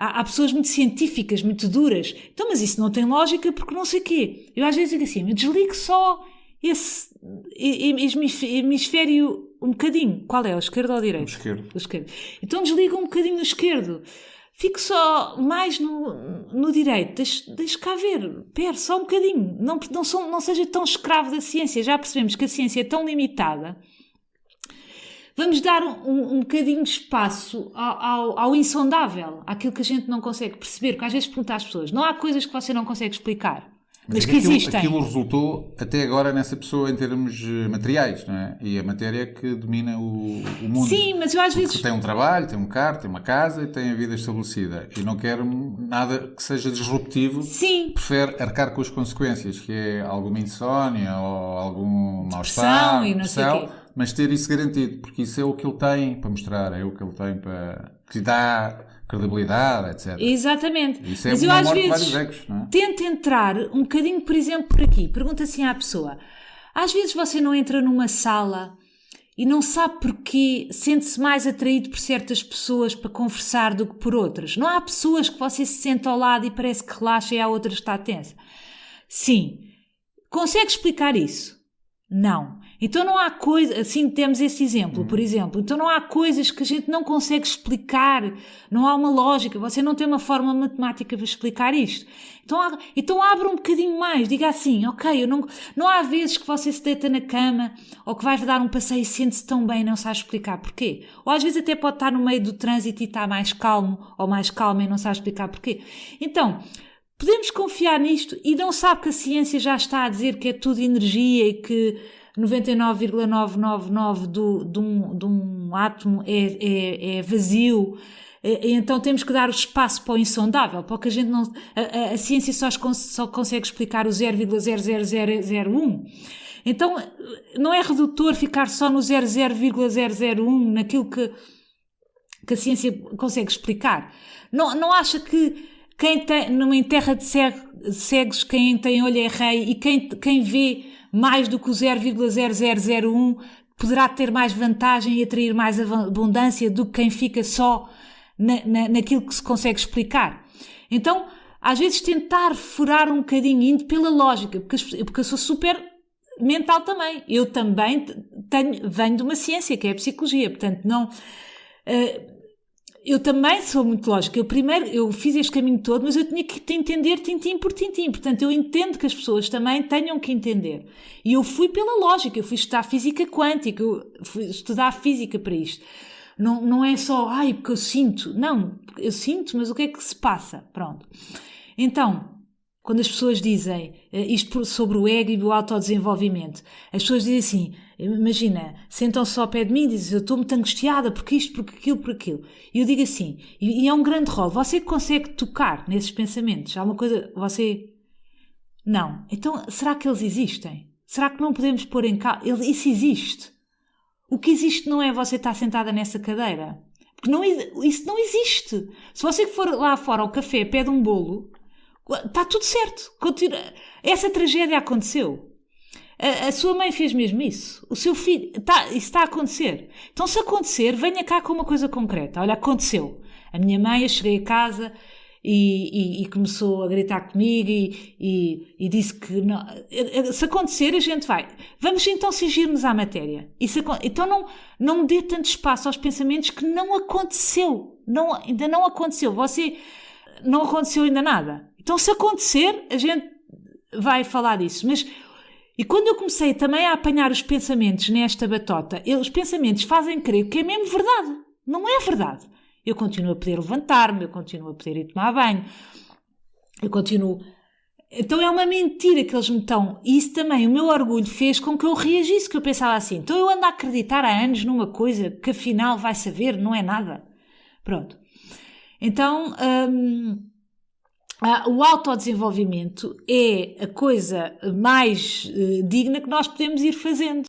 há pessoas muito científicas, muito duras. Então, mas isso não tem lógica porque não sei o quê. Eu às vezes digo assim, eu desligo só esse hemisfério um bocadinho. Qual é? O esquerdo ou o direito? O esquerdo. Então desliga um bocadinho o esquerdo. Fico só mais no direito. Deixa cá ver. Pera, só um bocadinho. Não seja tão escravo da ciência. Já percebemos que a ciência é tão limitada. Vamos dar um bocadinho de espaço ao insondável, àquilo que a gente não consegue perceber. Porque às vezes pergunta às pessoas, não há coisas que você não consegue explicar, mas que existem. Aquilo resultou até agora nessa pessoa em termos materiais, não é? E a matéria que domina o mundo. Sim, mas eu às vezes... Tem um trabalho, tem um carro, tem uma casa e tem a vida estabelecida. E não quer nada que seja disruptivo. Sim. Prefere arcar com as consequências, que é alguma insónia ou algum mal-estar, e não sei o quê. Mas ter isso garantido, porque isso é o que ele tem para mostrar, é o que ele tem para... que lhe dá credibilidade, etc. Exatamente. Isso é mas eu uma às morte de vezes vários ecos, não é? tento entrar um bocadinho, por exemplo, por aqui. Pergunta assim à pessoa. Às vezes você não entra numa sala e não sabe porquê, sente-se mais atraído por certas pessoas para conversar do que por outras. Não há pessoas que você se sente ao lado e parece que relaxa e há outras que está tensa. Sim. Consegue explicar isso? Não. Então não há coisas, assim temos esse exemplo, por exemplo, então não há coisas que a gente não consegue explicar, não há uma lógica, você não tem uma fórmula matemática para explicar isto. Então abra um bocadinho mais, diga assim, ok, não há vezes que você se deita na cama ou que vai dar um passeio e sente-se tão bem e não sabe explicar porquê. Ou às vezes até pode estar no meio do trânsito e está mais calmo ou mais calma e não sabe explicar porquê. Então... podemos confiar nisto e não sabe que a ciência já está a dizer que é tudo energia e que 99,999 de um átomo é vazio. E então temos que dar o espaço para o insondável, porque a gente não... A ciência só consegue explicar o 0,00001. Então não é redutor ficar só no 0,001, naquilo que a ciência consegue explicar. Não acha que numa terra de cegos, quem tem olho é rei e quem vê mais do que o 0,0001 poderá ter mais vantagem e atrair mais abundância do que quem fica só naquilo que se consegue explicar. Então, às vezes tentar furar um bocadinho, indo pela lógica, porque eu sou super mental também. Eu também venho de uma ciência, que é a psicologia, portanto, não... eu também sou muito lógica. Eu fiz este caminho todo, mas eu tinha que entender tintim por tintim. Portanto, eu entendo que as pessoas também tenham que entender. E eu fui pela lógica, eu fui estudar física quântica, eu fui estudar física para isto. Não é só, porque eu sinto. Não, eu sinto, mas o que é que se passa? Pronto. Então, quando as pessoas dizem isto sobre o ego e o autodesenvolvimento, as pessoas dizem assim, imagina, sentam-se ao pé de mim e dizem, eu estou muito angustiada porque isto, porque aquilo, por aquilo. E eu digo assim, e é um grande rol, você consegue tocar nesses pensamentos? Há uma coisa, você... Não. Então, será que eles existem? Será que não podemos pôr em causa? Isso existe. O que existe não é você estar sentada nessa cadeira. Porque isso não existe. Se você for lá fora ao café, pede um bolo... está tudo certo. Essa tragédia aconteceu. A sua mãe fez mesmo isso. O seu filho... isso está a acontecer. Então, se acontecer, venha cá com uma coisa concreta. Olha, aconteceu. A minha mãe, eu cheguei a casa e começou a gritar comigo e disse que... Não, se acontecer, a gente vai. Vamos então cingir-nos à matéria. Então, não dê tanto espaço aos pensamentos que não aconteceu. Ainda não aconteceu. Você... não aconteceu ainda nada. Então, se acontecer, a gente vai falar disso. E quando eu comecei também a apanhar os pensamentos nesta batota, os pensamentos fazem crer que é mesmo verdade. Não é verdade. Eu continuo a poder levantar-me, eu continuo a poder ir tomar banho, eu continuo... Então é uma mentira que eles me estão... E isso também, o meu orgulho fez com que eu reagisse, que eu pensava assim, então eu ando a acreditar há anos numa coisa que afinal vai saber, não é nada. Pronto. Então... o autodesenvolvimento é a coisa mais digna que nós podemos ir fazendo.